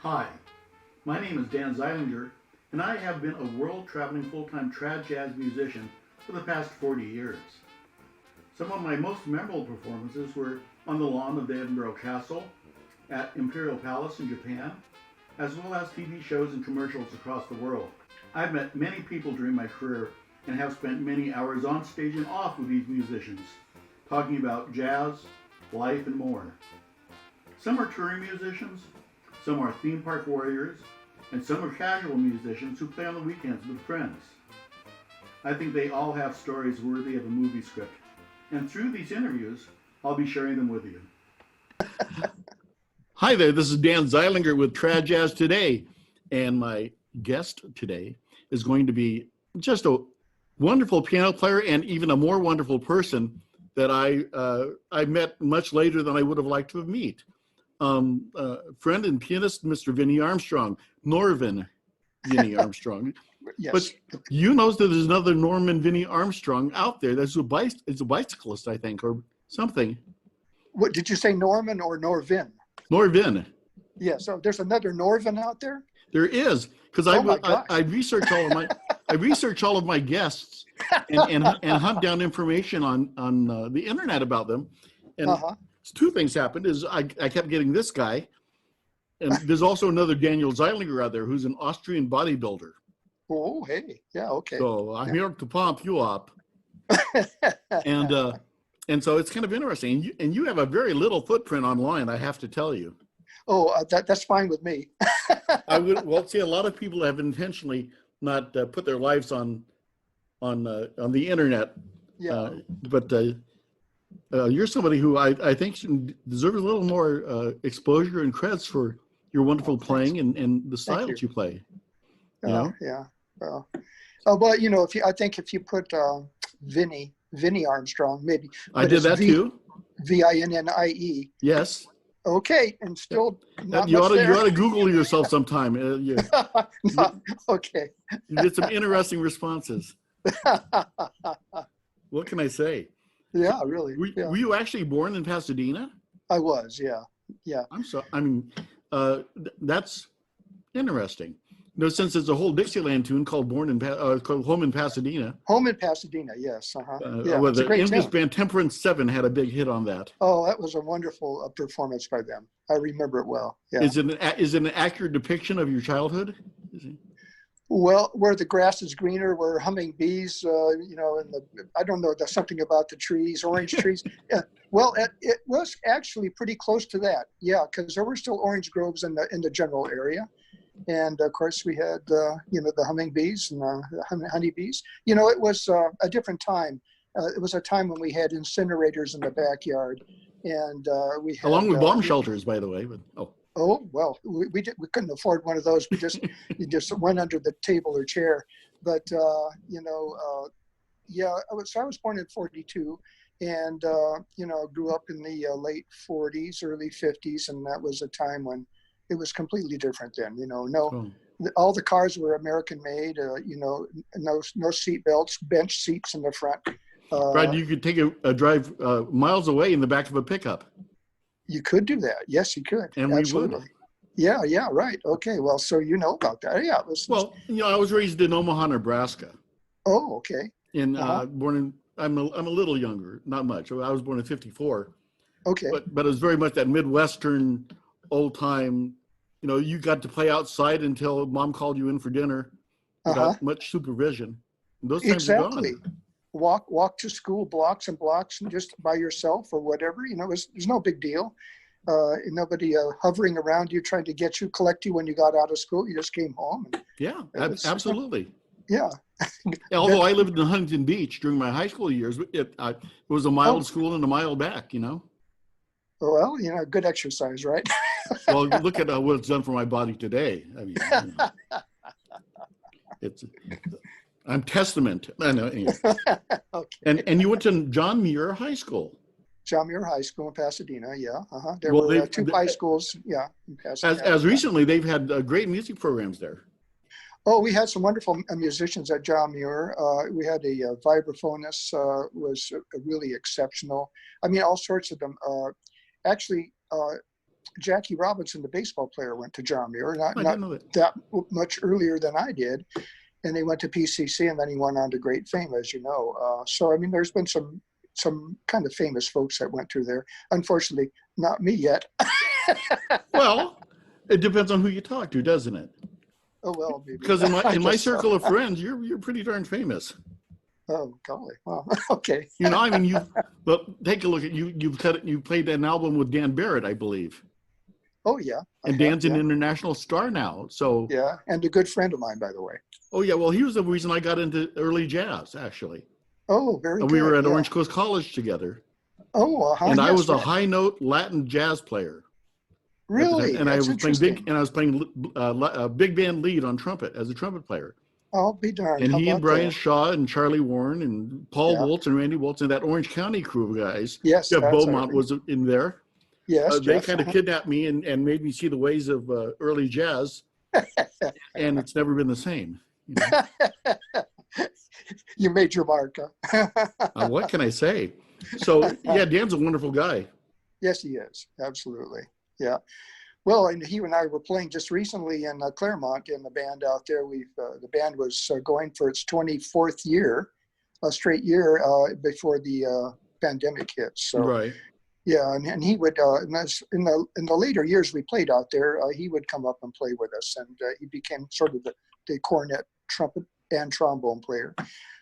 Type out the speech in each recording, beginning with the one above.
Hi, my name is Dan Zeilinger, and I have been a world-traveling full-time trad jazz musician for the past 40 years. Some of my most memorable performances were on the lawn of the Edinburgh Castle, at Imperial Palace in Japan, as well as TV shows and commercials across the world. I've met many people during my career and have spent many hours on stage and off with these musicians, talking about jazz, life, and more. Some are touring musicians, some are theme park warriors, and some are casual musicians who play on the weekends with friends. I think they all have stories worthy of a movie script, and through these interviews, I'll be sharing them with you. Hi there, this is Dan Zeilinger with Trad Jazz Today, and my guest today is going to be just a wonderful piano player and even a more wonderful person that I met much later than I would have liked to have met. Friend and pianist, Mr. Vinnie Armstrong, Norvin Vinnie Armstrong. Yes. But you know that there's another Norman Vinnie Armstrong out there. That's it's a bicyclist, I think, or something. What did you say, Norman or Norvin? Norvin. Yeah. So there's another Norvin out there. There is, because I research all of my guests and hunt down information on the internet about them, and two things happened. Is I kept getting this guy, and there's also another Daniel Zeilinger out there who's an Austrian bodybuilder. Oh, hey, yeah, okay. So I'm here to pump you up, and so it's kind of interesting. And you have a very little footprint online, I have to tell you. Oh, that's fine with me. I would see a lot of people have intentionally not put their lives on the internet. Yeah. But you're somebody who I think deserves a little more exposure and credits for your wonderful playing and the style that you play. You know? Yeah. Well, you know, if you put Vinnie Armstrong, maybe. I did that too. Vinnie. Yes. Okay, and still not you much there. You ought to Google yourself sometime. Okay. You get some interesting responses. What can I say? Yeah, really. Were you actually born in Pasadena? I was, yeah. That's interesting. No, since there's a whole Dixieland tune called called Home in Pasadena. Home in Pasadena, yes. Yeah, well, it's a great English tune. band Temperance 7 had a big hit on that. Oh, that was a wonderful performance by them. I remember it well. Yeah. Is it an accurate depiction of your childhood? Well, where the grass is greener, where humming bees, you know, and I don't know, there's something about the trees, orange trees. Yeah. Well, it was actually pretty close to that. Yeah, because there were still orange groves in the general area. And of course we had, you know, the humming bees and the honeybees. You know, it was a different time. It was a time when we had incinerators in the backyard, and we had, along with bomb shelters, by the way. But oh well, we couldn't afford one of those. We just you just went under the table or chair. But you know, yeah. So I was born in '42, and you know, grew up in the late '40s, early '50s, and that was a time when it was completely different then. You know, all the cars were American made. You know, no seat belts, bench seats in the front. Right, you could take a drive miles away in the back of a pickup. You could do that. Yes, you could. And absolutely. We would. Yeah, right. Okay, well, so you know about that. Yeah. Well, you know, I was raised in Omaha, Nebraska. Oh, okay. Born in, I'm a little younger, not much. I was born in '54. Okay. But it was very much that Midwestern, old time. You know, you got to play outside until mom called you in for dinner without much supervision. And those times are gone. Walk to school blocks and blocks and just by yourself or whatever. You know, it was no big deal. Nobody hovering around you trying to collect you when you got out of school. You just came home. Yeah, absolutely. Yeah. Although I lived in Huntington Beach during my high school years, it was a mile to school and a mile back, you know? Well, you know, good exercise, right? Well, look at what it's done for my body today. I mean, you know, I'm testament. I know. Anyway. Okay. And you went to John Muir High School. John Muir High School in Pasadena, yeah. There were two high schools, yeah, in Pasadena. As recently, they've had great music programs there. Oh, we had some wonderful musicians at John Muir. We had a vibraphonist, was really exceptional. I mean, all sorts of them. Actually, Jackie Robinson, the baseball player, went to John Muir, I not didn't know that. that much earlier than I did. And he went to PCC, and then he went on to great fame, as you know. So, I mean, there's been some kind of famous folks that went through there. Unfortunately, not me yet. Well, it depends on who you talk to, doesn't it? Oh, well, maybe. Because in I my guess so. circle of friends, you're pretty darn famous. Oh, golly. Well, okay. You know, I mean, take a look at you. You played an album with Dan Barrett, I believe, Oh, yeah. and Dan's an international star now. So Yeah, and a good friend of mine, by the way. oh yeah, well, he was the reason I got into early jazz, actually. Oh, very good. We were at yeah. Orange Coast College together. Oh, And I yes, was a right. high note Latin jazz player at the time, Really? and I That's was playing interesting. big band lead on trumpet as a trumpet player. I'll be darned. And How he and about Brian that? Shaw and Charlie Warren and Paul Yeah. Woltz and Randy Woltz and that Orange County crew of guys. Yes, Jeff that's Beaumont was in there. Yes, They Jeff. kind of kidnapped me and made me see the ways of early jazz, and it's never been the same. You know? You made your mark. Huh? What can I say? So yeah, Dan's a wonderful guy. Yes, he is. Absolutely. Yeah. Well, and he and I were playing just recently in Claremont in the band out there. The band was going for its 24th year, a straight year before the pandemic hit. So Right. yeah, and he would in the later years we played out there. He would come up and play with us, and he became sort of the cornet, trumpet, and trombone player.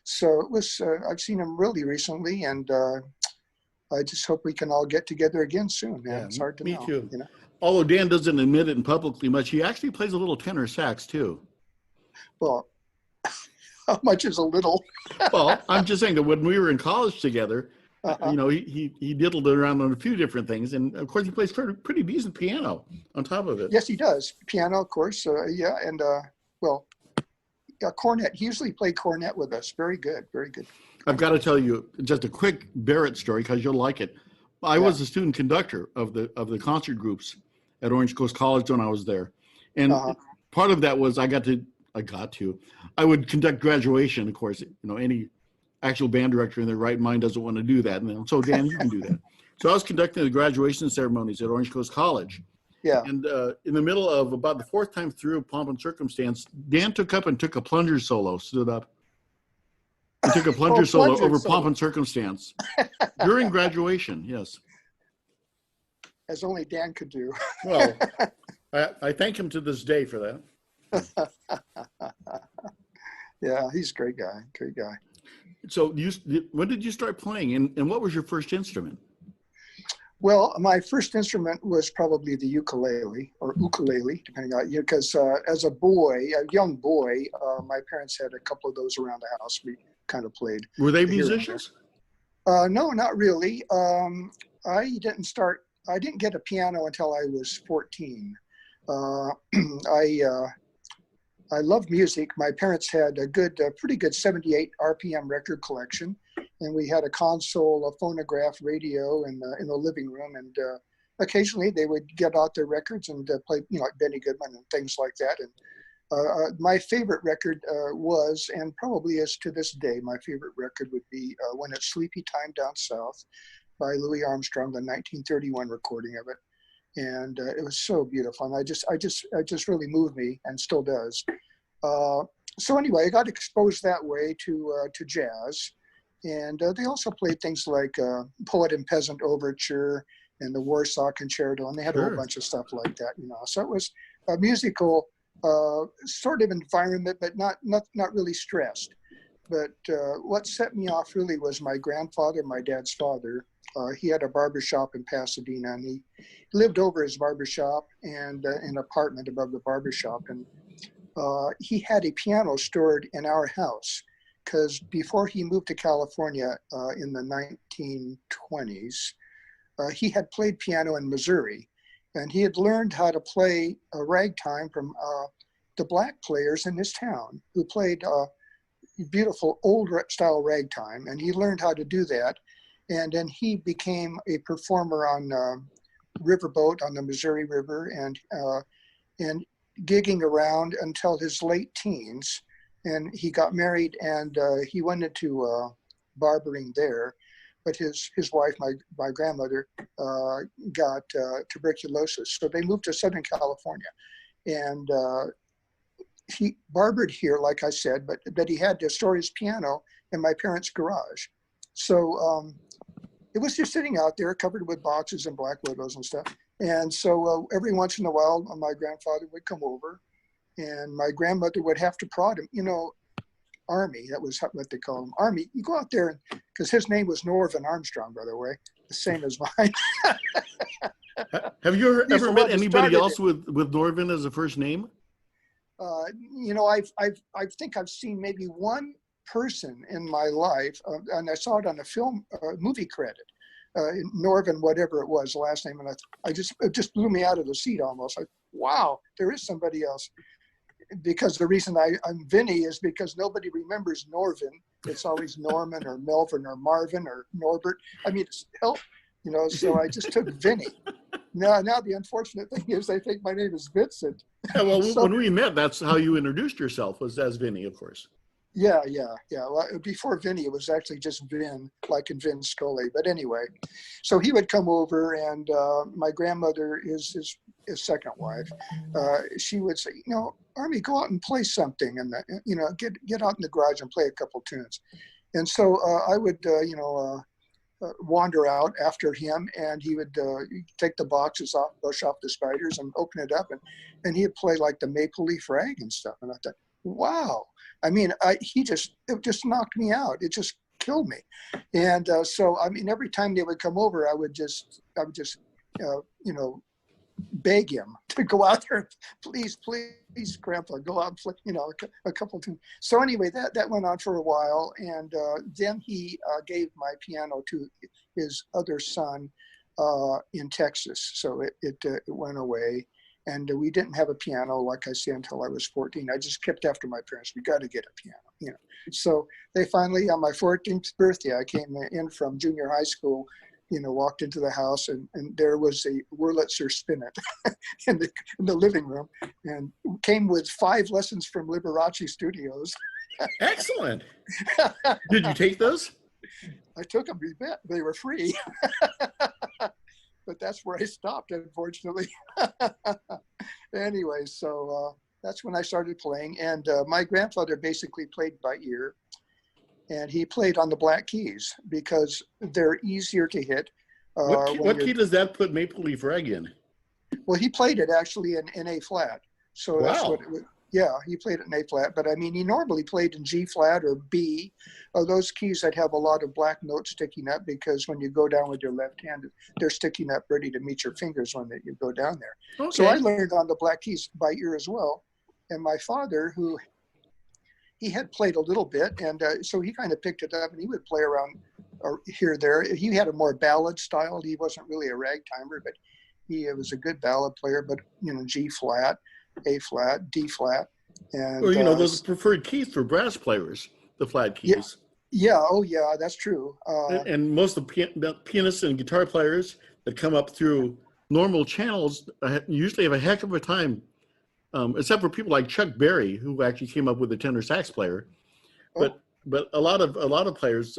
So it was. I've seen him really recently, and I just hope we can all get together again soon, man. Yeah, It's hard to me know. too. You know? Although Dan doesn't admit it publicly much, he actually plays a little tenor sax too. Well, how much is a little? Well, I'm just saying that when we were in college together, Uh-huh. you know, he diddled around on a few different things, and of course he plays pretty decent piano on top of it. Yes, he does. Piano, of course. Yeah, and well, cornet. He usually played cornet with us. Very good, very good. I've got to tell you just a quick Barrett story because you'll like it. I was a student conductor of the concert groups at Orange Coast College when I was there, and part of that was I would conduct graduation. Of course, you know, any actual band director in their right mind doesn't want to do that, and then, so Dan, you can do that. So I was conducting the graduation ceremonies at Orange Coast College. Yeah. And in the middle of about the fourth time through Pomp and Circumstance, Dan took up and took a plunger solo, stood up. He took a plunger solo over Pomp and Circumstance during graduation, yes. As only Dan could do. Well, I thank him to this day for that. Yeah, he's a great guy, great guy. So when did you start playing, and what was your first instrument? Well, my first instrument was probably the ukulele, or ukulele, depending on, because as a young boy, my parents had a couple of those around the house. We kind of played. Were they musicians? No, not really. I didn't get a piano until I was 14. I loved music. My parents had a pretty good 78 RPM record collection, and we had a console, a phonograph, radio in the living room, and occasionally they would get out their records and play, like Benny Goodman and things like that. And my favorite record was, and probably is to this day, my favorite record would be "When It's Sleepy Time Down South" by Louis Armstrong, the 1931 recording of it. And it was so beautiful, and I just really moved me, and still does. So anyway, I got exposed that way to jazz, and they also played things like Poet and Peasant Overture and the Warsaw Concerto, and they had a whole bunch of stuff like that, So it was a musical sort of environment, but not really stressed. But what set me off really was my grandfather, my dad's father. He had a barbershop in Pasadena, and he lived over his barbershop and an apartment above the barbershop. And he had a piano stored in our house because before he moved to California in the 1920s, he had played piano in Missouri. And he had learned how to play ragtime from the black players in his town who played beautiful old style ragtime. And he learned how to do that. And then he became a performer on riverboat on the Missouri River and gigging around until his late teens. And he got married, and he went into barbering there. but his wife, my grandmother, got tuberculosis. So they moved to Southern California, and he barbered here, like I said, but he had to store his piano in my parents' garage. So it was just sitting out there covered with boxes and black widows and stuff. And so every once in a while, my grandfather would come over, and my grandmother would have to prod him, Army, that was what they called him. Army, you go out there, because his name was Norvin Armstrong, by the way, the same as mine. Have you ever met anybody else it. with Norvin as a first name? I think I've seen maybe one person in my life, and I saw it on a movie credit, Norvin, whatever it was, the last name, and it just blew me out of the seat almost. Like, wow, there is somebody else. Because the reason I'm Vinnie is because nobody remembers Norvin. It's always Norman or Melvin or Marvin or Norbert. I mean, it's help, so I just took Vinnie. Now the unfortunate thing is they think my name is Vincent. Yeah, well, when we met, that's how you introduced yourself, was as Vinnie, of course. Yeah. Well, before Vinnie, it was actually just Vin, like in Vin Scully. But anyway, so he would come over, and my grandmother is his second wife. She would say, Army, go out and play something, and get out in the garage and play a couple tunes. And so I would, wander out after him, and he would take the boxes off, brush off the spiders, and open it up, and he'd play like the Maple Leaf Rag and stuff. And I thought, wow. I mean, it just knocked me out. It just killed me. And so, I mean, every time they would come over, I would just beg him to go out there, please, Grandpa, go out and play, a couple of tunes. So anyway, that went on for a while, and then he gave my piano to his other son in Texas. So it went away, and we didn't have a piano, like I said, until I was 14. I just kept after my parents. We got to get a piano, So they finally, on my 14th birthday, I came in from junior high school, walked into the house, and there was a Wurlitzer Spinet in the living room, and came with 5 lessons from Liberace Studios. Excellent. Did you take those? I took them, you bet. They were free. But that's where I stopped, unfortunately. Anyway, so that's when I started playing. And my grandfather basically played by ear. And he played on the black keys because they're easier to hit. What key does that put Maple Leaf Rag in? Well, he played it actually in A flat. So wow. That's what it was. Yeah, he played it in A flat. But I mean, he normally played in G flat or B, those keys that have a lot of black notes sticking up, because when you go down with your left hand, they're sticking up ready to meet your fingers when you go down there. Okay. So I learned on the black keys by ear as well. And my father, he had played a little bit, and so he kind of picked it up, and he would play around here, there. He had a more ballad style. He wasn't really a ragtimer, but he was a good ballad player, but, G flat, A flat, D flat. And, well, those are preferred keys for brass players, the flat keys. Yeah. Oh, yeah, that's true. And most of the pianists and guitar players that come up through normal channels usually have a heck of a time, except for people like Chuck Berry, who actually came up with a tenor sax player. But a lot of players,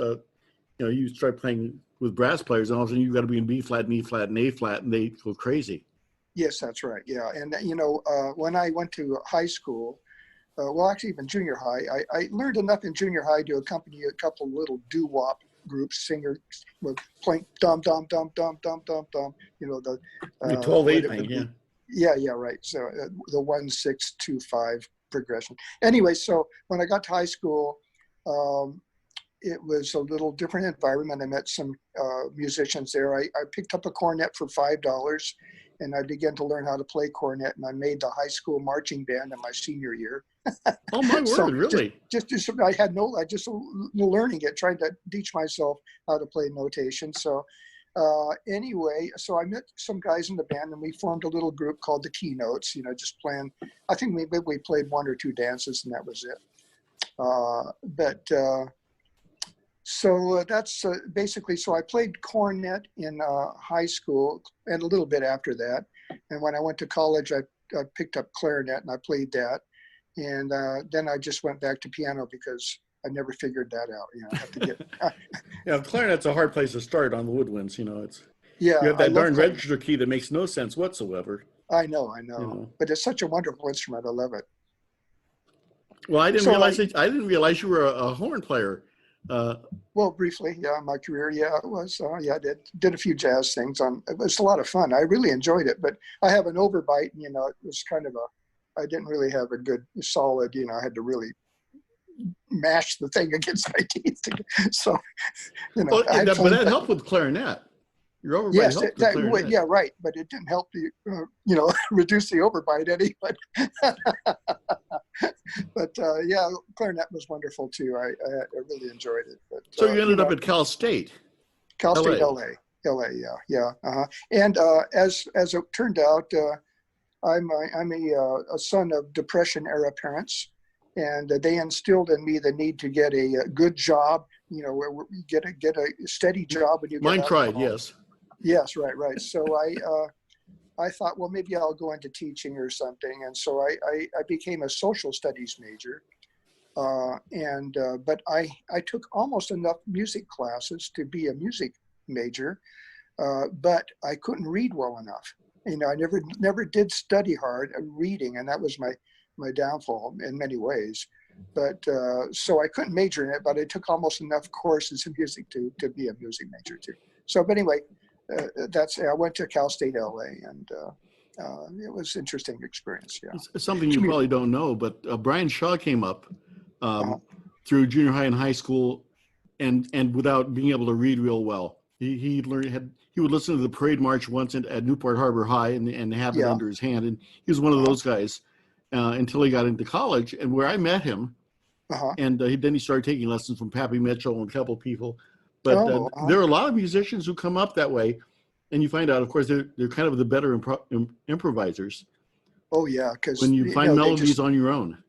you start playing with brass players, and all of a sudden you've got to be in B flat, and E flat, and A flat, and they go crazy. Yes, that's right. Yeah, and when I went to high school, actually even junior high, I learned enough in junior high to accompany a couple little doo-wop groups, singers with playing dum dum dum dum dum dum dum. The 12/8 thing, yeah. Yeah, right. So the 1-6-2-5 progression. Anyway, so when I got to high school, it was a little different environment. I met some musicians there. I picked up a cornet for $5, and I began to learn how to play cornet, and I made the high school marching band in my senior year. Oh my word, so really? Just I had just learning it, trying to teach myself how to play notation. So anyway, so I met some guys in the band, and we formed a little group called the Keynotes, just playing. I think we played 1 or 2 dances, and that was it. So that's basically, so I played cornet in high school and a little bit after that. And when I went to college, I picked up clarinet, and I played that. And then I just went back to piano because I never figured that out. You know, I have to get. Clarinet's a hard place to start on the woodwinds. You Yeah, have I that love darn clarinet. register key that makes no sense whatsoever. I know, You know. but it's such a wonderful instrument. I love it. Well, So I didn't realize you were a horn player. Uh, well, briefly, yeah, my career, yeah, it was, yeah, I did a few jazz things it was a lot of fun. I really enjoyed it, but I have an overbite, and, it was kind of I didn't really have a good solid, I had to really mash the thing against my teeth. So, I had but fun, that but helped with clarinet. Your overbite yes, helped with clarinet. yeah, right. But it didn't help the, reduce the overbite any, but, yeah, clarinet was wonderful too. I really enjoyed it, but, So you ended up at Cal State, Cal State, LA. LA, yeah. And as it turned out, I'm a son of Depression era parents, and they instilled in me the need to get a good job. Where you get a steady job when you get Mine out tried, of college. yes. Yes, right. So I thought, well, maybe I'll go into teaching or something, and so I became a social studies major. But I took almost enough music classes to be a music major, but I couldn't read well enough. I never did study hard at reading, and that was my downfall in many ways. But so I couldn't major in it, but I took almost enough courses in music to be a music major too. So, but anyway, I went to Cal State LA, and it was an interesting experience. Yeah, It's something you probably don't know, but Brian Shaw came up uh-huh. through junior high and high school, and without being able to read real well. He would listen to the parade march once at Newport Harbor High and have it Yeah, under his hand, and he was one of uh-huh. those guys until he got into college, and where I met him, Uh-huh. and then he started taking lessons from Pappy Mitchell and a couple of people. But Uh-huh. there are a lot of musicians who come up that way, and you find out, of course, they're kind of the better improvisers. Oh yeah, because When you find melodies on your own.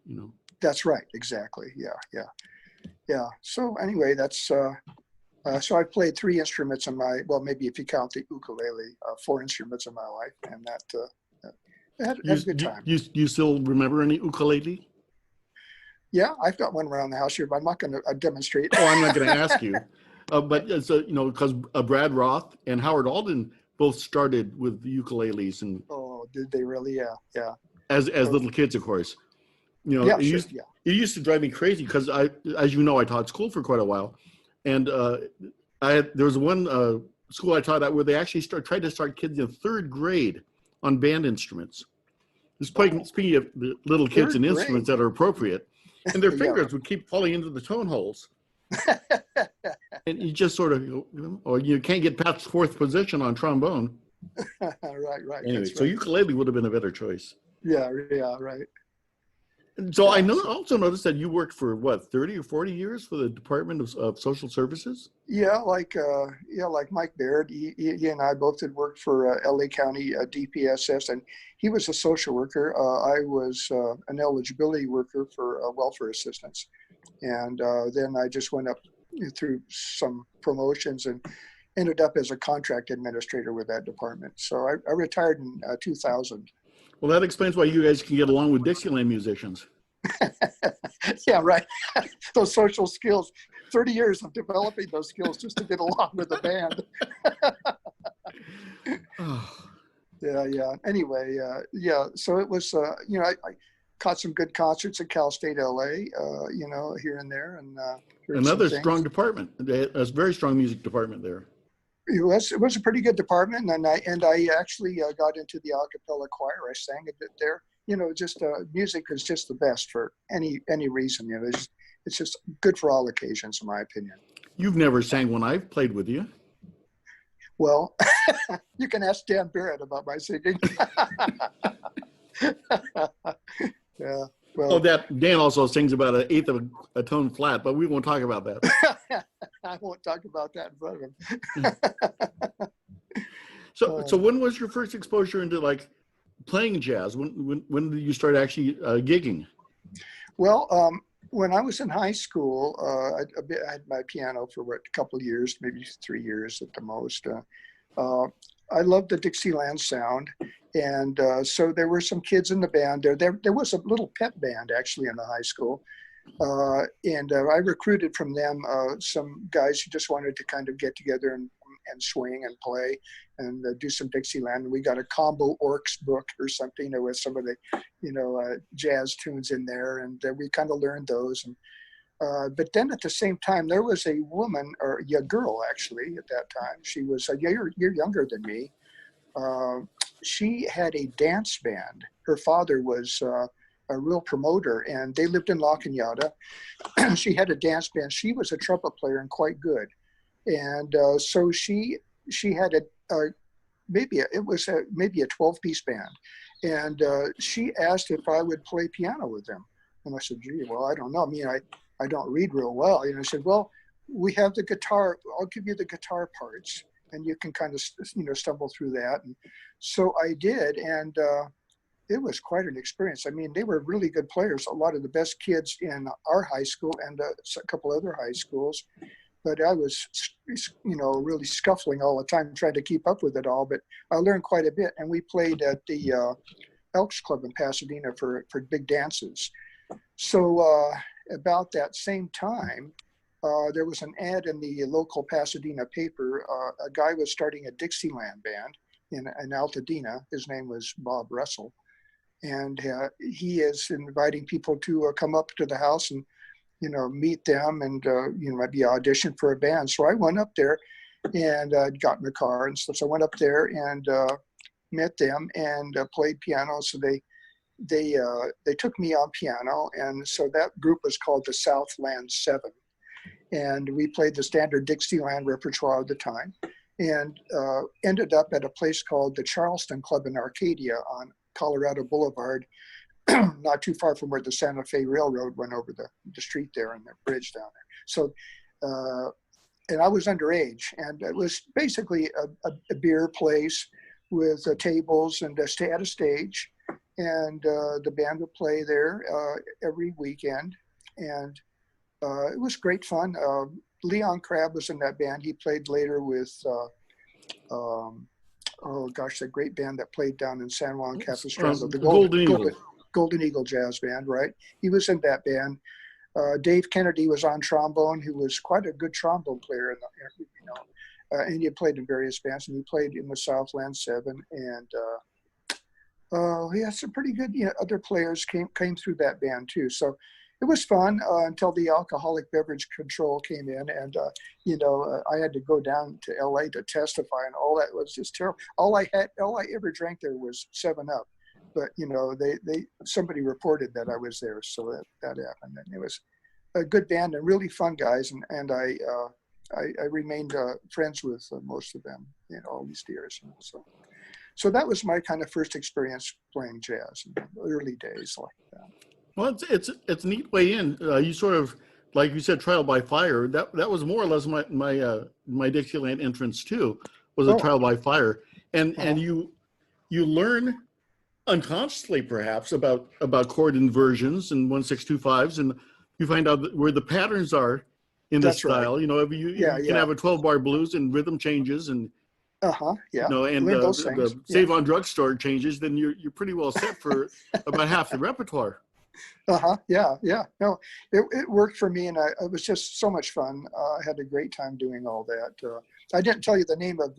That's right, exactly. Yeah. So anyway, that's so I played 3 instruments maybe if you count the ukulele, 4 instruments in my life, and that had a good time. You still remember any ukulele? Yeah, I've got one around the house here, but I'm not going to demonstrate. Oh, I'm not going to ask you. But it's because Brad Roth and Howard Alden both started with the ukuleles, and Oh, did they really? Yeah. as little kids, of course. Yeah, sure. It used to drive me crazy because as you know, I taught school for quite a while, and there was one school I taught at where they actually tried to start kids in 3rd grade on band instruments. Speaking of the little kids and instruments that are appropriate, and their fingers would keep falling into the tone holes. And you just sort of, or you can't get past 4th position on trombone. Right. Anyway, so ukulele would have been a better choice. Yeah, right. So I also noticed that you worked for 30 or 40 years for the Department of Social Services. Yeah, like Mike Baird, he and I both had worked for LA County DPSS, and he was a social worker. I was an eligibility worker for welfare assistance, and then I just went up through some promotions and ended up as a contract administrator with that department. So I retired in 2000. Well, that explains why you guys can get along with Dixieland musicians. Yeah, right. Those social skills. 30 years of developing those skills just to get along with the band. Yeah. Anyway, so it was, I caught some good concerts at Cal State LA, here and there. And another strong department. A very strong music department there. It was a pretty good department, and I actually got into the a cappella choir. I sang a bit there. Just music is just the best for any reason. It's just good for all occasions, in my opinion. You've never sang when I've played with you. Well, you can ask Dan Barrett about my singing. Yeah. Well, that Dan also sings about 1/8 of a tone flat, but we won't talk about that. I won't talk about that in front of him. So when was your first exposure into playing jazz? When did you start actually gigging? Well, when I was in high school, I had my piano for a couple of years, maybe 3 years at the most. I loved the Dixieland sound. And so there were some kids in the band there. There was a little pep band actually in the high school. I recruited from them some guys who just wanted to kind of get together and swing and play and do some Dixieland. And we got a combo orcs book or something, with some of the, jazz tunes in there, and we kind of learned those. And but then at the same time, there was a woman, or a girl actually at that time. She was a year younger than me. She had a dance band. Her father was a real promoter, and they lived in La Cañada. She had a dance band. She was a trumpet player and quite good. And so she had maybe a 12-piece band. And she asked if I would play piano with them. And I said, gee, well, I don't know. I mean, I don't read real well. And I said, well, we have the guitar. I'll give you the guitar parts, and you can kind of, stumble through that. And so I did, and it was quite an experience. I mean, they were really good players. A lot of the best kids in our high school and a couple other high schools. But I was, really scuffling all the time, trying to keep up with it all. But I learned quite a bit. And we played at the Elks Club in Pasadena for big dances. So about that same time, there was an ad in the local Pasadena paper. A guy was starting a Dixieland band in Altadena. His name was Bob Russell. And he is inviting people to come up to the house and, meet them and, maybe audition for a band. So I went up there and got in the car. And so I went up there and met them and played piano. So they took me on piano. And so that group was called the Southland Seven. And we played the standard Dixieland repertoire at the time, and ended up at a place called the Charleston Club in Arcadia on Colorado Boulevard, not too far from where the Santa Fe Railroad went over the street there and the bridge down there. So, and I was underage, and it was basically a beer place with tables and a stage, and the band would play there every weekend, and it was great fun. Leon Crabb was in that band. He played later with, that great band that played down in San Juan Capistrano, the Golden Eagle Jazz Band, right? He was in that band. Dave Kennedy was on trombone, who was quite a good trombone player, and he had played in various bands, and he played in the Southland Seven, and some pretty good other players came through that band too. So it was fun until the alcoholic beverage control came in, and I had to go down to LA to testify, and all that was just terrible. All I ever drank there was 7-Up, but somebody reported that I was there, so that happened, and it was a good band and really fun guys, and I remained friends with most of them in all these years. So that was my kind of first experience playing jazz in the early days like that. Well, it's a neat way in. You sort of, like you said, trial by fire. That was more or less my Dixieland entrance too. Was a trial by fire, and you learn unconsciously perhaps about chord inversions and 1-6-2-5s, and you find out where the patterns are in the style. Right. You can have a 12-bar blues and rhythm changes and. And the Save on Drugstore changes, then you're pretty well set for about half the repertoire. No, it worked for me, and it was just so much fun. I had a great time doing all that. I didn't tell you the name of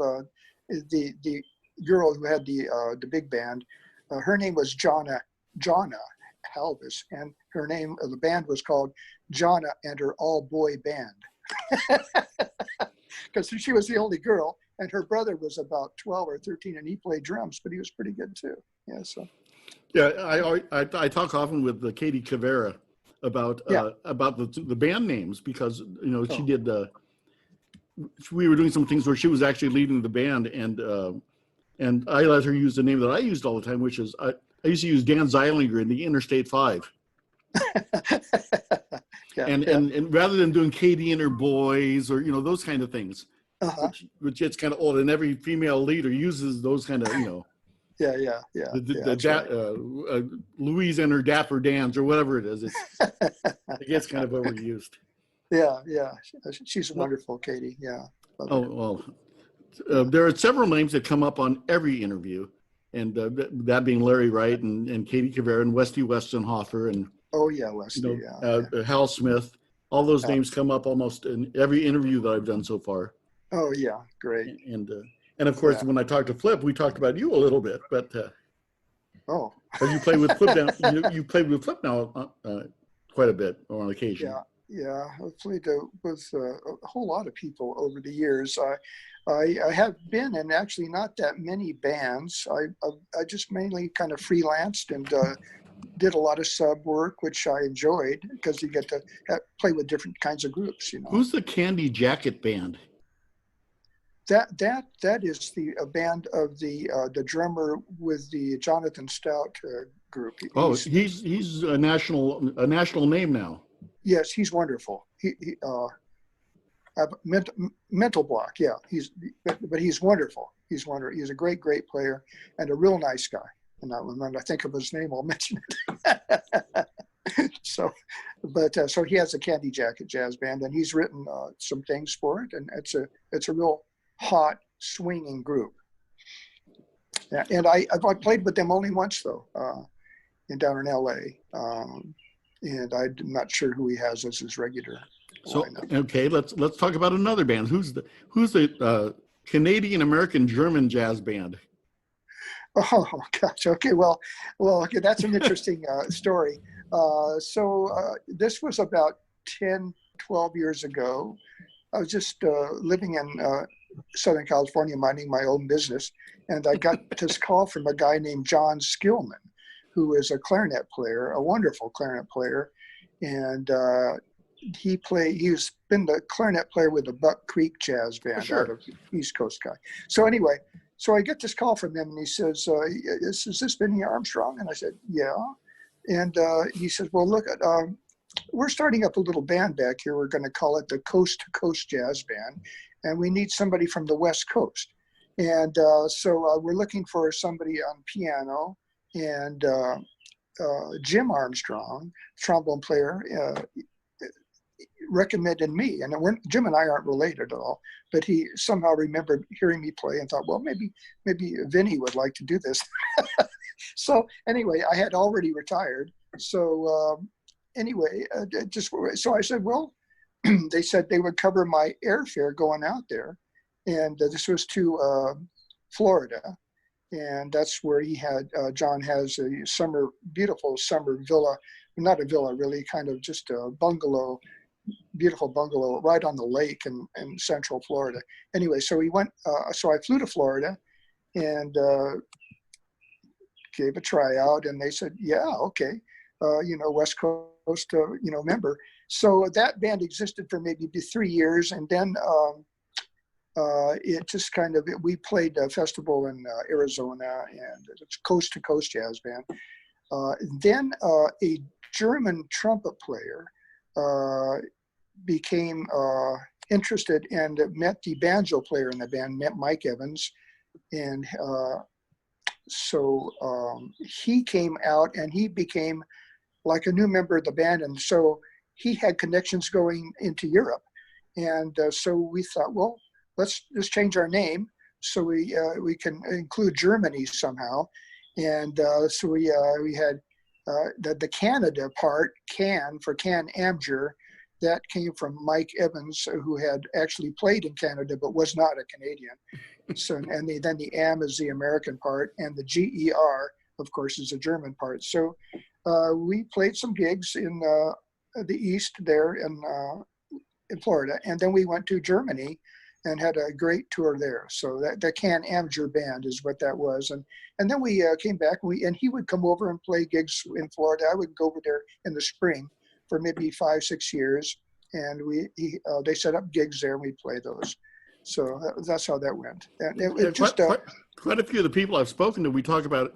the girl who had the big band. Her name was Jonna Halvis, and her name of the band was called Jonna and her all-boy band, because she was the only girl. And her brother was about 12 or 13, and he played drums, but he was pretty good too. Yeah, so. Yeah, I talk often with Katie Cavera about the band names, because she did. We were doing some things where she was actually leading the band, and I let her use the name that I used all the time, which is I used to use Dan Zeilinger in the Interstate 5. And rather than doing Katie and her boys or those kind of things. Which gets kind of old, and every female leader uses those kind of Louise and her Dapper Dans or whatever it is. It gets kind of overused. She's wonderful, Katie. There are several names that come up on every interview, and that being Larry Wright and Katie Cavera and Westy Westonhofer and Oh yeah, Leslie. Yeah, yeah. Hal Smith. All those Uh, names come up almost in every interview that I've done so far. oh yeah, great. And and of course, Yeah. when I talked to Flip, we talked about you a little bit. But Oh. have you played with Flip now? You played with Flip now quite a bit or on occasion. Yeah, yeah. I've played with a whole lot of people over the years. I have been in actually not that many bands. I just mainly kind of freelanced and did a lot of sub work, which I enjoyed because you get to play with different kinds of groups. You know. Who's the Candy Jacket Band? That is the a band of the drummer with the Jonathan Stout group. Oh, he's a national name now. Yes, he's wonderful. He have mental block. Yeah, but he's wonderful. He's wonderful. He's a great player and a real nice guy. And when I think of his name, I'll mention it. So, but so he has a Candy Jacket Jazz Band, and he's written some things for it, and it's a real hot swinging group. Yeah, and I played with them only once though, down in L.A. And I'm not sure who he has as his regular. So okay, let's talk about another band. Who's the Canadian American German jazz band? Oh gosh. Okay. Well. Okay. That's an interesting story. This was about 10, 12 years ago. I was just living in Southern California, minding my own business, and I got this call from a guy named John Skillman, who is a clarinet player, a wonderful clarinet player, and he's been the clarinet player with the Buck Creek Jazz Band out of East Coast guy. So anyway, so I get this call from him, and he says, "Is this Vinnie Armstrong?" And I said, "Yeah." And he says, "Well, look, we're starting up a little band back here. We're going to call it the Coast to Coast Jazz Band, and we need somebody from the West Coast. And so we're looking for somebody on piano, and Jim Armstrong, trombone player, recommended me. And Jim and I aren't related at all, but he somehow remembered hearing me play and thought, well, maybe Vinnie would like to do this." So anyway, I had already retired. So so I said, well, they said they would cover my airfare going out there. And this was to Florida. And that's where John has a beautiful summer villa, not a villa, really, kind of just a bungalow, beautiful bungalow right on the lake in Central Florida. Anyway, so we went, so I flew to Florida and gave a tryout, and they said, yeah, okay, West Coast, member. So that band existed for maybe 3 years, and then it just kind of, we played a festival in Arizona, and it's Coast to Coast Jazz Band. Then a German trumpet player became interested and met the banjo player in the band, met Mike Evans, and so he came out and he became like a new member of the band, and so he had connections going into Europe, and so we thought, well, let's just change our name so we can include Germany somehow, and so we had the Canada part, Can for Can Amger, that came from Mike Evans, who had actually played in Canada but was not a Canadian. So, and then the AM is the American part, and the GER, of course, is the German part. So we played some gigs in the East there in Florida, and then we went to Germany and had a great tour there. So the Can Amger Band is what that was. And then we came back, and he would come over and play gigs in Florida. I would go over there in the spring for maybe 5-6 years, and they set up gigs there, and we'd play those. So that's how that went. And it just quite a few of the people I've spoken to, we talk about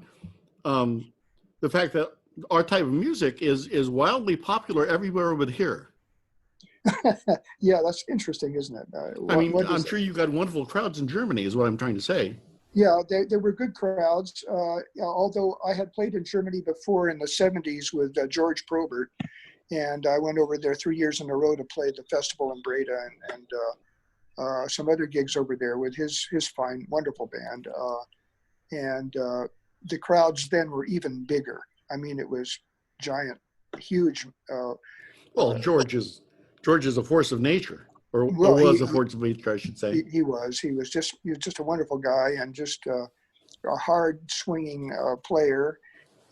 the fact that our type of music is wildly popular everywhere but here. Yeah, that's interesting, isn't it? I'm sure you've got wonderful crowds in Germany, is what I'm trying to say. Yeah, there were good crowds. Although I had played in Germany before in the 70s with George Probert, and I went over there 3 years in a row to play the festival in Breda and some other gigs over there with his fine, wonderful band. And the crowds then were even bigger. I mean, it was giant huge. Well, George is a force of nature, or Well, was a force of nature, I should say. he was just a wonderful guy, and just a hard swinging player,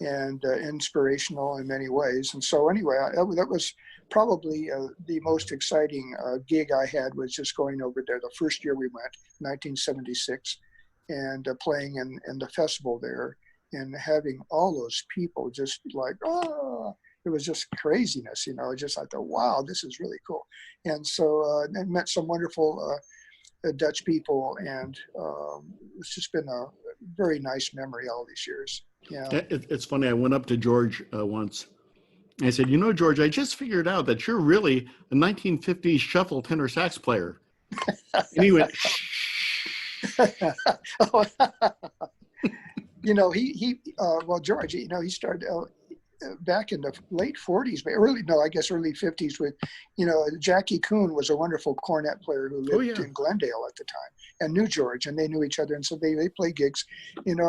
and inspirational in many ways. And so anyway, that was probably the most exciting gig I had, was just going over there the first year we went, 1976, and playing in the festival there, and having all those people just like, oh, it was just craziness, just I thought, wow, this is really cool. And so I met some wonderful Dutch people, and it's just been a very nice memory all these years. Yeah. It's funny. I went up to George once. I said, George, I just figured out that you're really a 1950s shuffle tenor sax player. And he went, shh. Well, George, he started back in the late 40s, but early 50s with, Jackie Kuhn was a wonderful cornet player who lived in Glendale at the time, and knew George, and they knew each other. And so they played gigs, and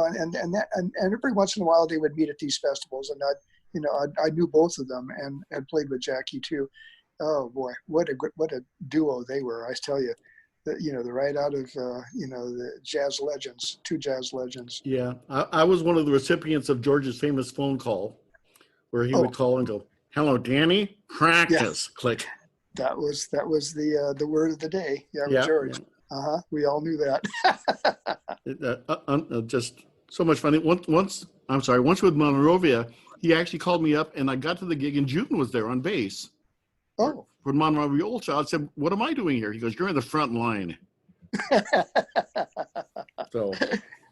every once in a while they would meet at these festivals, and I knew both of them and had played with Jackie too. Oh boy, what a duo they were. I tell you, they're right out of, the jazz legends, two jazz legends. Yeah. I was one of the recipients of George's famous phone call, where he would call and go, "Hello, Danny, practice." Yeah. Click. That was the word of the day. Yeah, George. Yeah. We all knew that. Just so much fun. Once with Monrovia, he actually called me up, and I got to the gig, and June was there on bass. Oh. For Monrovia Old Child. I said, "What am I doing here?" He goes, "You're in the front line." So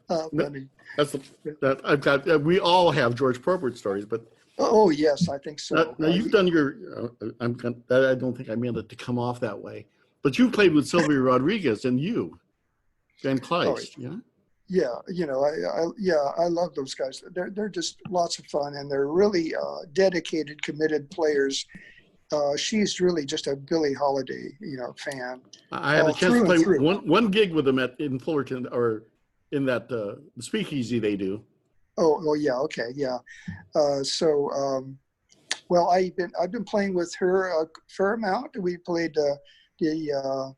funny. I've got. We all have George Probert stories, but. Oh yes, I think so. Now you've done your. I don't think I meant it to come off that way, but you played with Sylvia Rodriguez and Van Kleist, Yeah, I love those guys. They're just lots of fun, and they're really dedicated, committed players. She's really just a Billie Holiday, fan. I had a chance to play one gig with them in Fullerton, or in that the speakeasy they do. Oh yeah, okay, yeah. Well, I've been playing with her a fair amount. We played the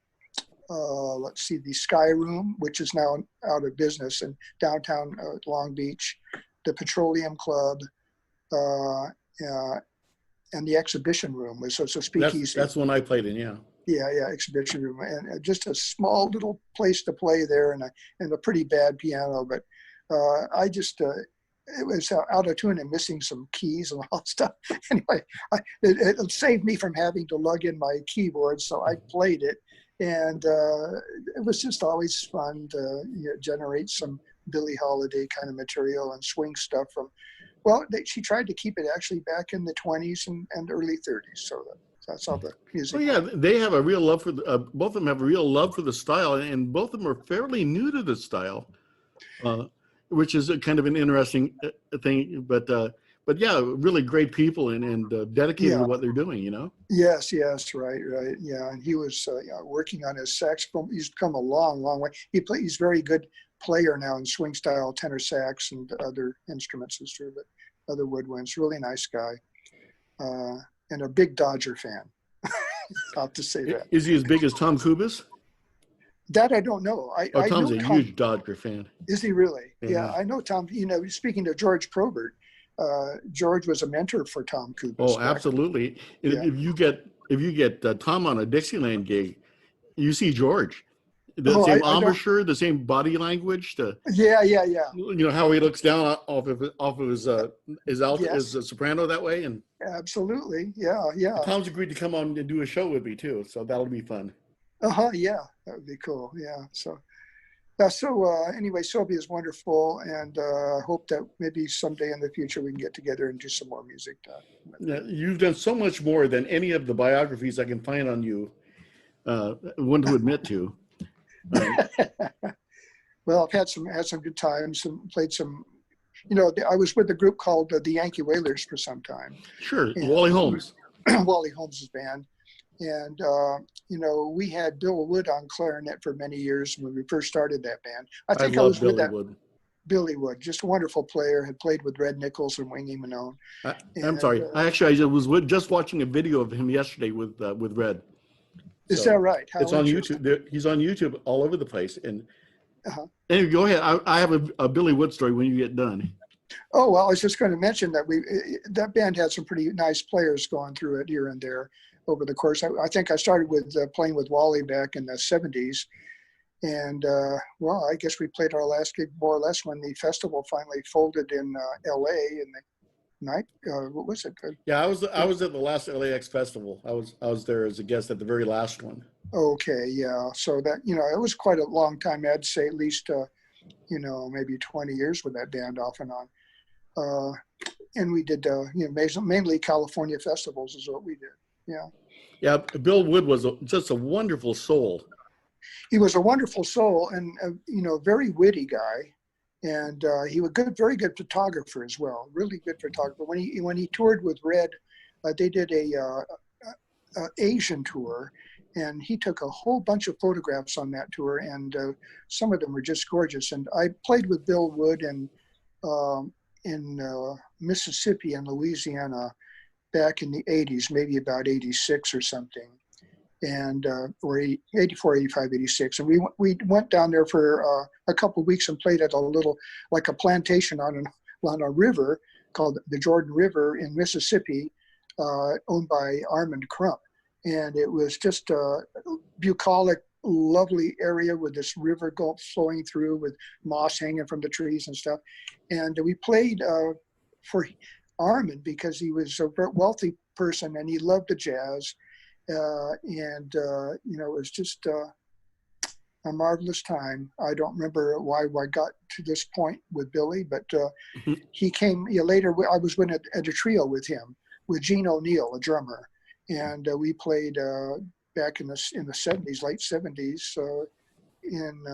Sky Room, which is now out of business in downtown Long Beach, the Petroleum Club, and the Exhibition Room. So speakeasy. That's one I played in, yeah. Yeah, Exhibition Room, and just a small little place to play there, and a pretty bad piano, but. It was out of tune and missing some keys and all that stuff. Anyway, it saved me from having to lug in my keyboard, so I played it, and it was just always fun to generate some Billie Holiday kind of material and swing stuff from. Well, she tried to keep it actually back in the 20s and early 30s, so that's all the music. Well, yeah, they have a real love for both of them have a real love for the style, and both of them are fairly new to the style. Which is a kind of an interesting thing, but yeah, really great people and dedicated to what they're doing, Yes, right, yeah. And he was working on his saxophone. He's come a long, long way. He's very good player now in swing style tenor sax and other instruments as well, but other woodwinds. Really nice guy, and a big Dodger fan. I'll have to say that. Is he as big as Tom Kubis? That I don't know. Tom's a huge Dodger fan. Is he really? Yeah, I know Tom. Speaking to George Probert, George was a mentor for Tom Kubis. Oh, absolutely. Yeah. If you get Tom on a Dixieland gig, you see George. The same embouchure, the same body language. Yeah. How he looks down off of his soprano that way, and absolutely, yeah. Tom's agreed to come on and do a show with me too, so that'll be fun. Yeah, that would be cool. Yeah. So anyway, Sylvia is wonderful, and hope that maybe someday in the future we can get together and do some more music. Yeah, you've done so much more than any of the biographies I can find on you want to admit to. Well, I've had some good times and played some. I was with a group called the Yankee Wailers for some time. Sure, Wally Holmes. Wally Holmes' band. And, we had Bill Wood on clarinet for many years when we first started that band. I think I was with that. Wood. Billy Wood, just a wonderful player, had played with Red Nichols and Wingy Manone. I'm sorry. I was just watching a video of him yesterday with Red. Is So that right? How it's on interesting. YouTube. He's on YouTube all over the place. And Uh-huh. anyway, go ahead. I have a Billy Wood story when you get done. Oh, well, I was just going to mention that that band had some pretty nice players going through it here and there over the course. I think I started with playing with Wally back in the 70s. And, well, I guess we played our last gig more or less when the festival finally folded in L.A. in the night. What was it? Yeah, I was at the last LAX festival. I was there as a guest at the very last one. Okay, yeah. So that, it was quite a long time. I'd say at least, maybe 20 years with that band off and on. And we did, mainly California festivals is what we did. Yeah. Yeah, Bill Wood was just a wonderful soul. He was a wonderful soul and, very witty guy. And he was very good photographer as well. Really good photographer. When he toured with Red, they did a Asian tour, and he took a whole bunch of photographs on that tour, and some of them were just gorgeous. And I played with Bill Wood in Mississippi and Louisiana back in the 80s, maybe about 86 or something. And or 84, 85, 86. And we went down there for a couple of weeks and played at like a plantation on a river called the Jordan River in Mississippi, owned by Armand Crump. And it was just a bucolic, lovely area with this river flowing through with moss hanging from the trees and stuff. And we played for Armand because he was a very wealthy person and he loved the jazz. It was just a marvelous time. I don't remember why I got to this point with Billy, but he came later. I was at a trio with him, with Gene O'Neill, a drummer, and we played back in the 70s, late 70s, in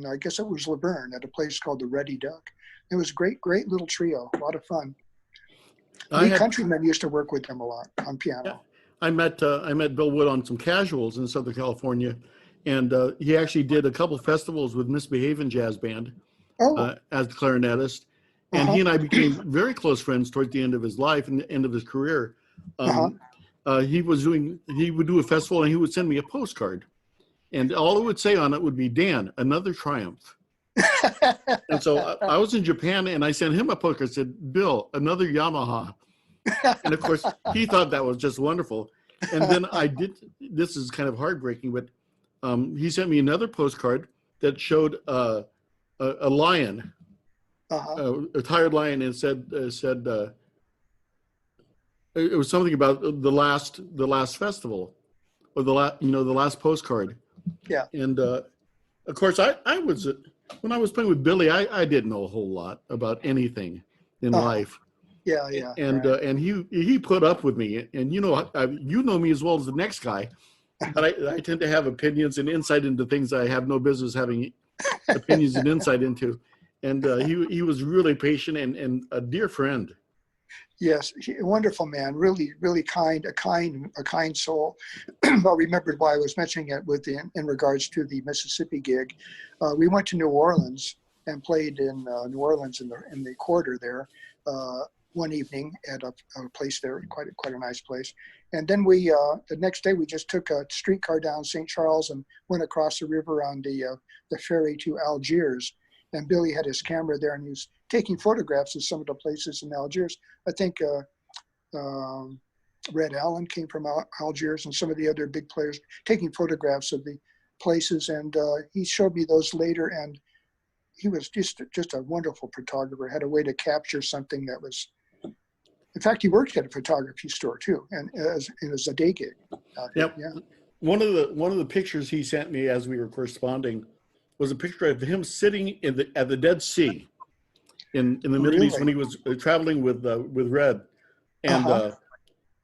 I guess it was Laverne at a place called the Ruddy Duck. It was a great little trio, a lot of fun. Lee Countryman used to work with them a lot on piano. Yeah. I met Bill Wood on some casuals in Southern California, and he actually did a couple festivals with Misbehavin' Jazz Band as the clarinetist. And he and I became very close friends towards the end of his life and the end of his career. He would do a festival and he would send me a postcard, and all it would say on it would be, "Dan, another triumph." And so I was in Japan and I sent him a postcard that said, "Bill, another Yamaha." And of course, he thought that was just wonderful. And then this is kind of heartbreaking, but he sent me another postcard that showed a lion, a tired lion, and said it was something about the last festival, or the last postcard. Yeah. And of course, when I was playing with Billy, I didn't know a whole lot about anything in life. Yeah. And right. And he put up with me, and you know me as well as the next guy, but I tend to have opinions and insight into things I have no business having opinions and insight into. And he was really patient and a dear friend. Yes, a wonderful man, really, really kind, a kind soul. I remembered why I was mentioning it in regards to the Mississippi gig. We went to New Orleans and played in New Orleans in the quarter there one evening at a place there, quite a nice place. And then we the next day we just took a streetcar down St. Charles and went across the river on the ferry to Algiers. And Billy had his camera there, and he was taking photographs of some of the places in Algiers. I think Red Allen came from Algiers, and some of the other big players taking photographs of the places. And he showed me those later, and he was just a wonderful photographer. Had a way to capture something that was. In fact, he worked at a photography store too, and it was a day gig. Yep. Yeah. One of the pictures he sent me as we were corresponding was a picture of him sitting at the Dead Sea in the Middle East when he was traveling with Red, and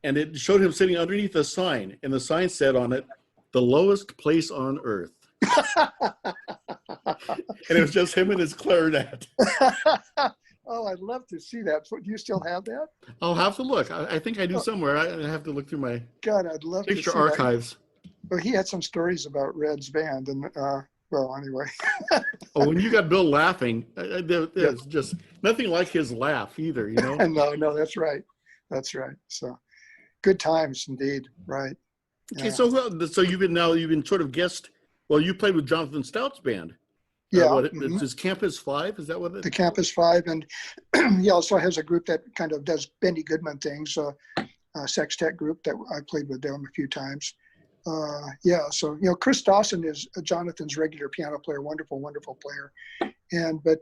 and it showed him sitting underneath a sign, and the sign said on it, "The lowest place on earth." And it was just him and his clarinet. Oh, I'd love to see that. Do you still have that? I'll have to look. I think I do somewhere. I have to look through my God, I'd love picture to see archives. that. Well, he had some stories about Red's band, and Well, anyway. Oh, when you got Bill laughing, Yeah. there's just nothing like his laugh either, you know? No, that's right. That's right. So good times indeed. Right. Okay, Yeah. so you've been sort of guest. Well, you played with Jonathan Stout's band. Yeah. It's his Campus Five? Is that what it? The Campus Five, and he also has a group that kind of does Benny Goodman things. Sextet group that I played with them a few times. Yeah, so Chris Dawson is Jonathan's regular piano player, wonderful, wonderful player. But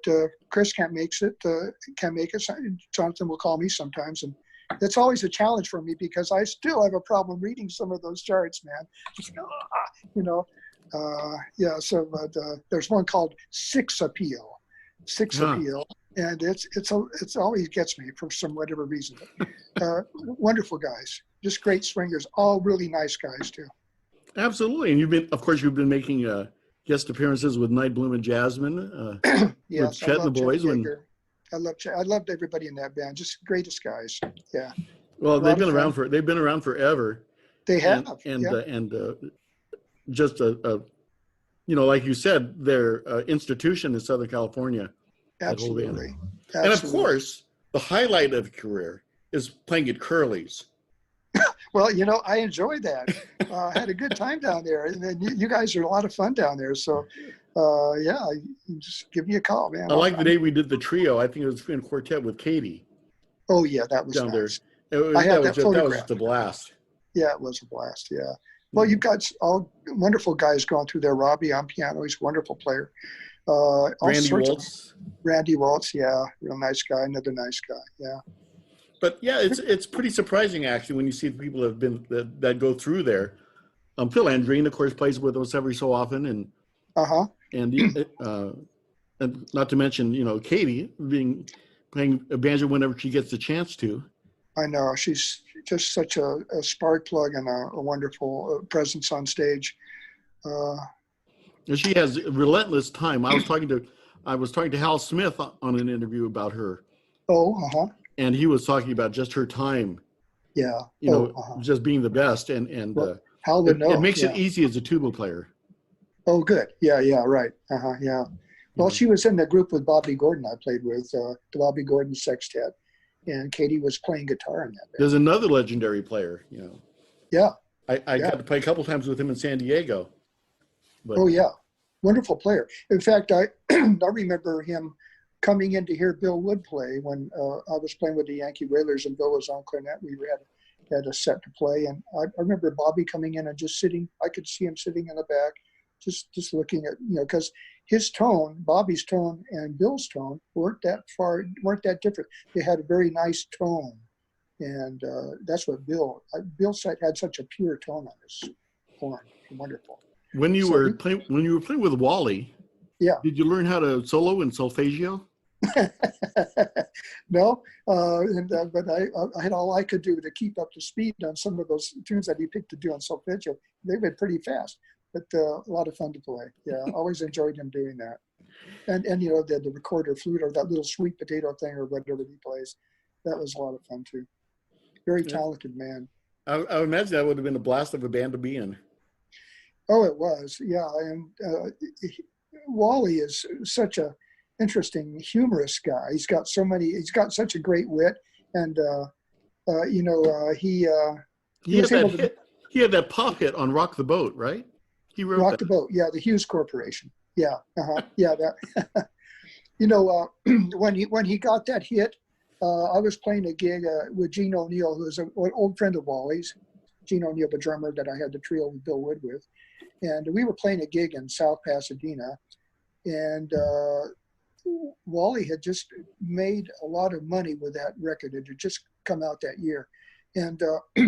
Chris can't make it. Jonathan will call me sometimes, and it's always a challenge for me because I still have a problem reading some of those charts, man. Just, yeah. So, but there's one called Six Appeal, and it's always gets me for some whatever reason. Wonderful guys, just great swingers, all really nice guys too. Absolutely, and you've been making guest appearances with Night Bloom and Jasmine, Yes, with Chet and the boys. I loved everybody in that band, just greatest guys. Yeah. Well, they've been around forever. They have, and just like you said, they're institution in Southern California. Absolutely. And of course, the highlight of the career is playing at Curly's. Well, I enjoyed that. I had a good time down there, and then you guys are a lot of fun down there. So, yeah, just give me a call, man. I like the day we did the trio. I think it was in quartet with Katie. Oh yeah, that was down nice. There. That was just a blast. Yeah, it was a blast. Yeah. Well, you've got all wonderful guys going through there. Robbie on piano, he's a wonderful player. Randy Waltz, yeah, real nice guy. Another nice guy, yeah. But yeah, it's pretty surprising actually when you see the people that go through there. Phil Andreen, of course, plays with us every so often, and and not to mention Katie playing a banjo whenever she gets the chance to. I know she's just such a spark plug and a wonderful presence on stage. And she has relentless time. I was talking to Hal Smith on an interview about her. Oh, and he was talking about just her time. Yeah. Just being the best, and well, Hal would know. It makes it easy as a tuba player. Oh, good. Yeah, right. Yeah. Well, she was in the group with Bobby Gordon I played with, the Bobby Gordon Sextet, and Katie was playing guitar in that band. There's another legendary player, Yeah. I got to play a couple times with him in San Diego. But, oh, yeah. Wonderful player. In fact, I remember him coming in to hear Bill Wood play when I was playing with the Yankee Wailers and Bill was on clarinet. We had a set to play, and I remember Bobby coming in and just sitting. I could see him sitting in the back, just looking at, because his tone, Bobby's tone and Bill's tone weren't that different. They had a very nice tone, and that's what Bill had such a pure tone on his horn. Wonderful. When you were playing with Wally, yeah, did you learn how to solo in solfeggio? No, but I had all I could do to keep up to speed on some of those tunes that he picked to do on solfeggio. They went pretty fast, but a lot of fun to play. Yeah, always enjoyed him doing that. And the recorder flute or that little sweet potato thing or whatever he plays, that was a lot of fun too. Very talented man. I would imagine that would have been a blast of a band to be in. Oh, it was. Yeah, and Wally is such a interesting, humorous guy. He's got such a great wit, and he had that pop hit on Rock the Boat, right? He wrote Rock the Boat. Yeah, the Hughes Corporation. Yeah, yeah, that. When he got that hit, I was playing a gig with Gene O'Neill, who's an old friend of Wally's. Gene O'Neill, the drummer that I had the trio with Bill Wood with, and we were playing a gig in South Pasadena, and Wally had just made a lot of money with that record. It had just come out that year, and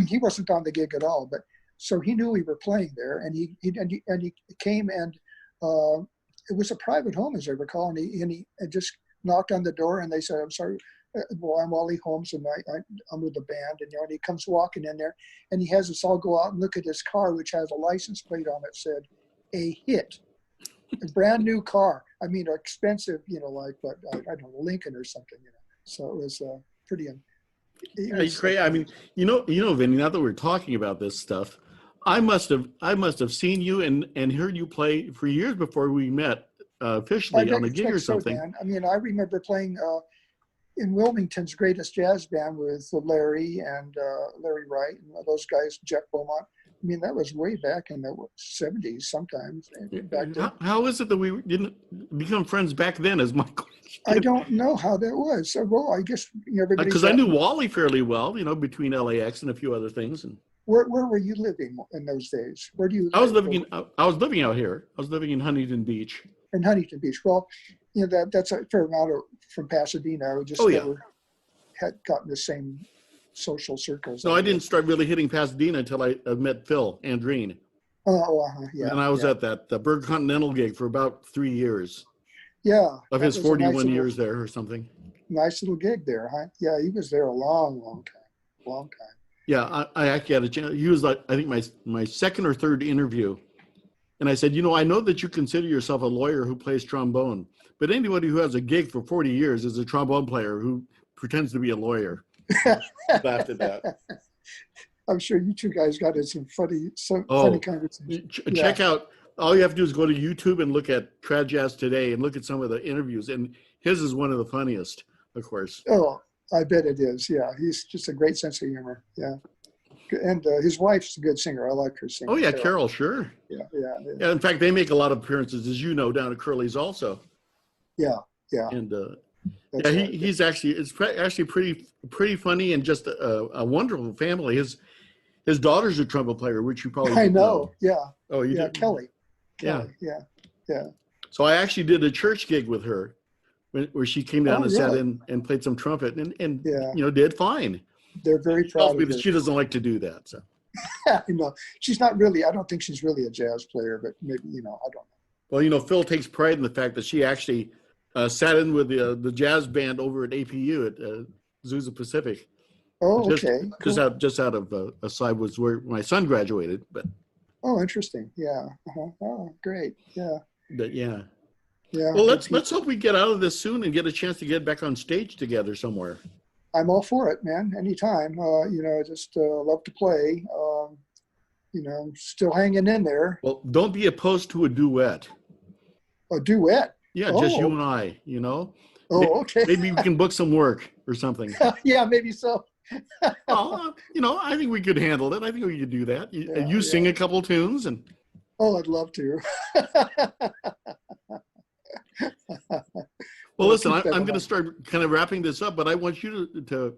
he wasn't on the gig at all. But so he knew we were playing there, and he came, and it was a private home, as I recall, and he just knocked on the door, and they said, "I'm sorry, well, I'm Wally Holmes, and I'm with the band," and he comes walking in there, and he has us all go out and look at his car, which has a license plate on it, said, "A Hit." A brand new car. I mean, expensive, like what I don't know, Lincoln or something, So it was pretty. It's great. I mean, Vinnie. Now that we're talking about this stuff, I must have seen you and heard you play for years before we met I officially bet on a you gig think or so, something. Dan. I mean, I remember playing in Wilmington's Greatest Jazz Band with Larry and Larry Wright and those guys, Jeff Beaumont. I mean, that was way back in the 70s sometimes. Back then. How is it that we didn't become friends back then, is my question? I don't know how that was. So, well, I guess everybody's Because I knew Wally fairly well, between LAX and a few other things. And Where were you living in those days? Where do you live? I was living out here. I was living in Huntington Beach. In Huntington Beach. Well, that's a fair amount from Pasadena. We just never had gotten the same social circles. No, I didn't start really hitting Pasadena until I met Phil Andreen. Yeah. And I was at that Berg Continental gig for about 3 years. Yeah. Of his 41 years there or something. Nice little gig there, huh? Yeah, he was there a long time. Yeah, I actually had a chance. He was like, I think my second or third interview. And I said, I know that you consider yourself a lawyer who plays trombone, but anybody who has a gig for 40 years is a trombone player who pretends to be a lawyer. Laughed at that. I'm sure you two guys got in some funny conversations. Check out, all you have to do is go to YouTube and look at Trad Jazz Today and look at some of the interviews. And his is one of the funniest, of course. Oh, I bet it is. Yeah, he's just a great sense of humor. Yeah. And his wife's a good singer. I like her singing. Oh, yeah, Carol, sure. Yeah. In fact, they make a lot of appearances, as you know, down at Curly's also. Yeah. And right. he's actually pretty funny and just a wonderful family. His daughter's a trumpet player, which you probably know. Yeah. Oh, you did? Kelly. Yeah. Yeah. So I actually did a church gig with her where she came down and sat in and played some trumpet and did fine. They're very proud of her. She doesn't like to do that. So. She's not really, I don't think she's really a jazz player, but maybe, I don't know. Well, Phil takes pride in the fact that she actually sat in with the jazz band over at APU at Azusa Pacific. Oh, okay. Cool. Just out of a side was where my son graduated. But oh, interesting. Yeah. Oh, great. Yeah. But yeah. Yeah. Well, let's hope we get out of this soon and get a chance to get back on stage together somewhere. I'm all for it, man. Anytime. I just love to play. Still hanging in there. Well, don't be opposed to a duet. A duet? Yeah, just you and I, Oh, okay. Maybe we can book some work or something. Yeah, maybe so. I think we could handle it. I think we could do that. You sing a couple tunes and. Oh, I'd love to. Well, listen, I'm going to start kind of wrapping this up, but I want you to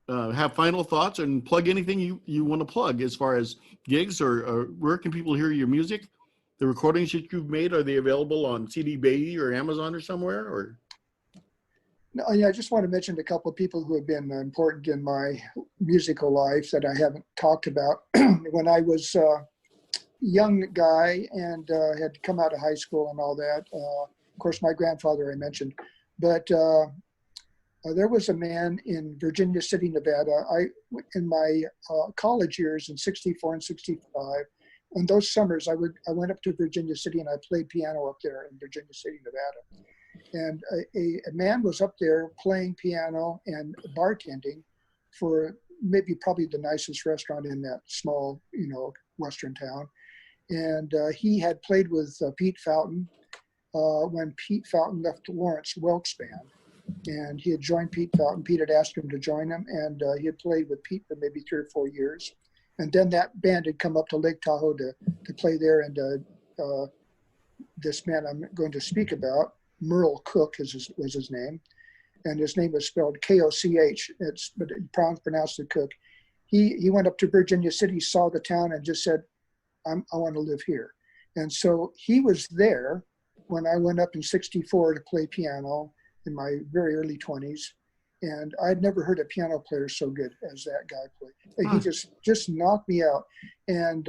have final thoughts and plug anything you want to plug as far as gigs or where can people hear your music? The recordings that you've made, are they available on CD Baby or Amazon or somewhere? Or? No, I just want to mention a couple of people who have been important in my musical life that I haven't talked about. When I was a young guy and had come out of high school and all that, of course, my grandfather I mentioned, but there was a man in Virginia City, Nevada. In my college years in 64 and 65, in those summers, I went up to Virginia City and I played piano up there in Virginia City, Nevada. And a man was up there playing piano and bartending for probably the nicest restaurant in that small, Western town. And he had played with Pete Fountain when Pete Fountain left Lawrence Welk's band. And he had joined Pete Fountain. Pete had asked him to join him, and he had played with Pete for maybe 3 or 4 years. And then that band had come up to Lake Tahoe to play there. And this man I'm going to speak about, Merle Cook was his name. And his name was spelled K-O-C-H, but pronounced it Cook. He went up to Virginia City, saw the town, and just said, I want to live here. And so he was there when I went up in 64 to play piano in my very early 20s. And I'd never heard a piano player so good as that guy played. He just knocked me out. And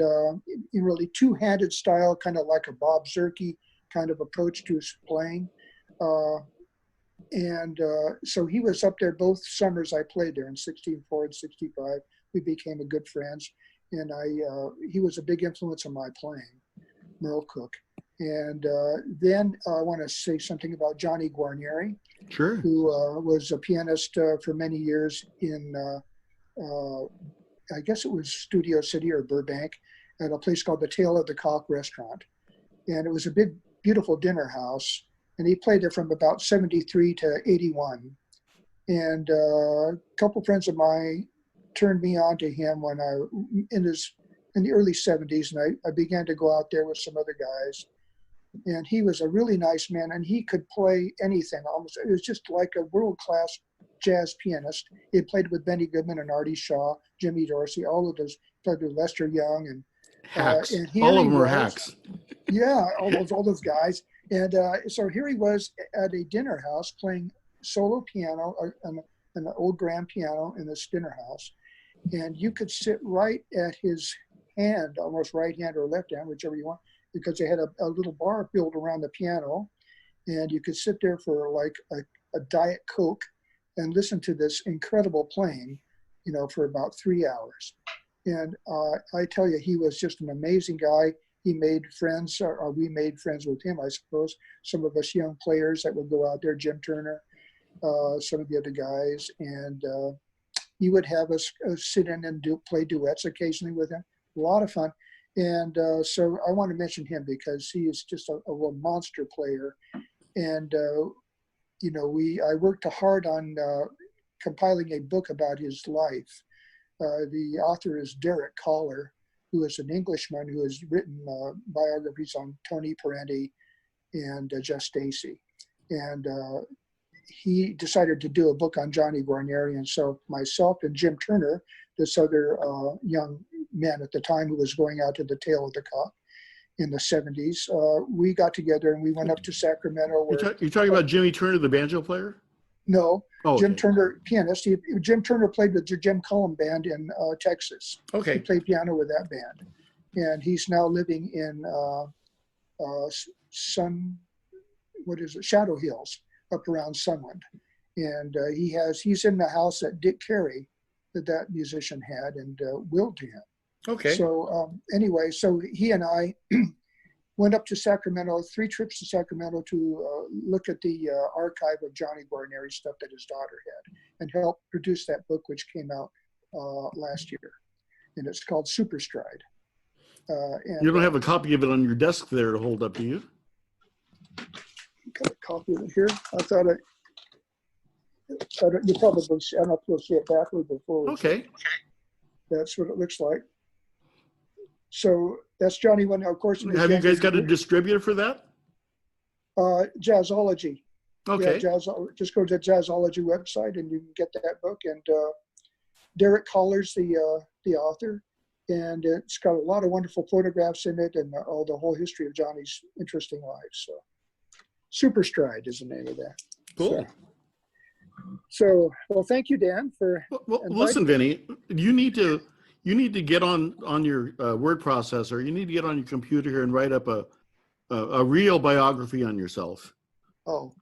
in really two-handed style, kind of like a Bob Zerke kind of approach to his playing. So he was up there both summers I played there in 64 and 65. We became good friends. And he was a big influence on my playing, Merle Cook. And then I want to say something about Johnny Guarnieri, sure, who was a pianist for many years in, I guess it was Studio City or Burbank. at a place called the Tail of the Cock Restaurant. And it was a big, beautiful dinner house. And he played there from about 73 to 81. And a couple friends of mine turned me on to him when in the early 70s, and I began to go out there with some other guys. And he was a really nice man, and he could play anything almost. It was just like a world-class jazz pianist. He had played with Benny Goodman and Artie Shaw, Jimmy Dorsey, all of those, played with Lester Young, and hacks. And all of them were hacks. Yeah, all those guys. And so here he was at a dinner house playing solo piano, an old grand piano in this dinner house. And you could sit right at his hand, almost right hand or left hand, whichever you want, because they had a little bar built around the piano. And you could sit there for like a Diet Coke and listen to this incredible playing, for about 3 hours. And I tell you, he was just an amazing guy. He made friends, or we made friends with him, I suppose. Some of us young players that would go out there, Jim Turner, some of the other guys. And he would have us sit in and play duets occasionally with him. A lot of fun. And so I want to mention him because he is just a monster player. And, I worked hard on compiling a book about his life. The author is Derek Collar, who is an Englishman who has written biographies on Tony Parenti and Jeff Stacey. And he decided to do a book on Johnny Guarnieri. And so myself and Jim Turner, this other young man at the time who was going out to the Tail of the Cock in the 70s, we got together and we went up to Sacramento. You're talking about Jimmy Turner, the banjo player? No, oh, Jim okay. Turner, pianist. Jim Turner played with the Jim Cullum Band in Texas. Okay. He played piano with that band. And he's now living in Shadow Hills, up around Sunland. And he's in the house that Dick Carey, that musician had, and willed to him. Okay. So anyway, so he and I went up to Sacramento, 3 trips to Sacramento to look at the archive of Johnny Guarnieri stuff that his daughter had, and help produce that book, which came out last year. And it's called Superstride. And you don't have a copy of it on your desk there to hold up, do you? Got a copy of it here. I thought you probably, I don't know if you'll see it backwards or forward. Okay. That's what it looks like. So that's Johnny One. Of course. Have you guys got a distributor for that? Jazzology. Okay. Yeah, just go to the Jazzology website and you can get that book. And Derek Collar's the author, and it's got a lot of wonderful photographs in it and the whole history of Johnny's interesting life. So, Superstride is the name of that. Cool. So well, thank you, Dan, for. Well, listen, Vinnie, you need to get on your word processor. You need to get on your computer here and write up a real biography on yourself. Oh,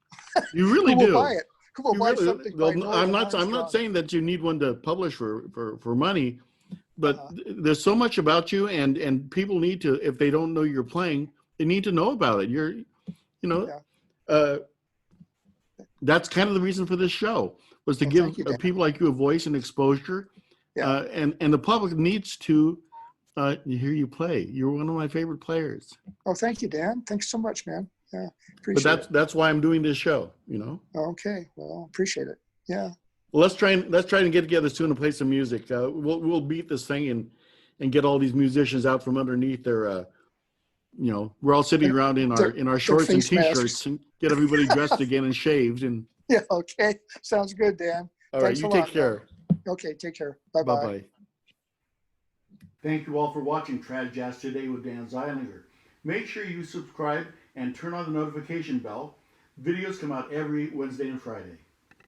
you really Who do. will buy it? Who will buy something? Well, I'm not saying that you need one to publish for money, but there's so much about you, and people need to, if they don't know you're playing, they need to know about it. That's kind of the reason for this show, was to give people like you a voice and exposure. Yeah. And the public needs to hear you play. You're one of my favorite players. Oh, thank you, Dan. Thanks so much, man. Yeah, appreciate it. But that's why I'm doing this show, Okay, well, appreciate it. Yeah. Well, let's try and get together soon and play some music. We'll beat this thing and get all these musicians out from underneath their we're all sitting around in our shorts and t-shirts and get everybody dressed again and shaved and. Yeah. Okay. Sounds good, Dan. All right. You take care. Man. Okay. Take care. Bye-bye. Bye-bye. Thank you all for watching Trad Jazz Today with Dan Zeilinger. Make sure you subscribe and turn on the notification bell. Videos come out every Wednesday and Friday.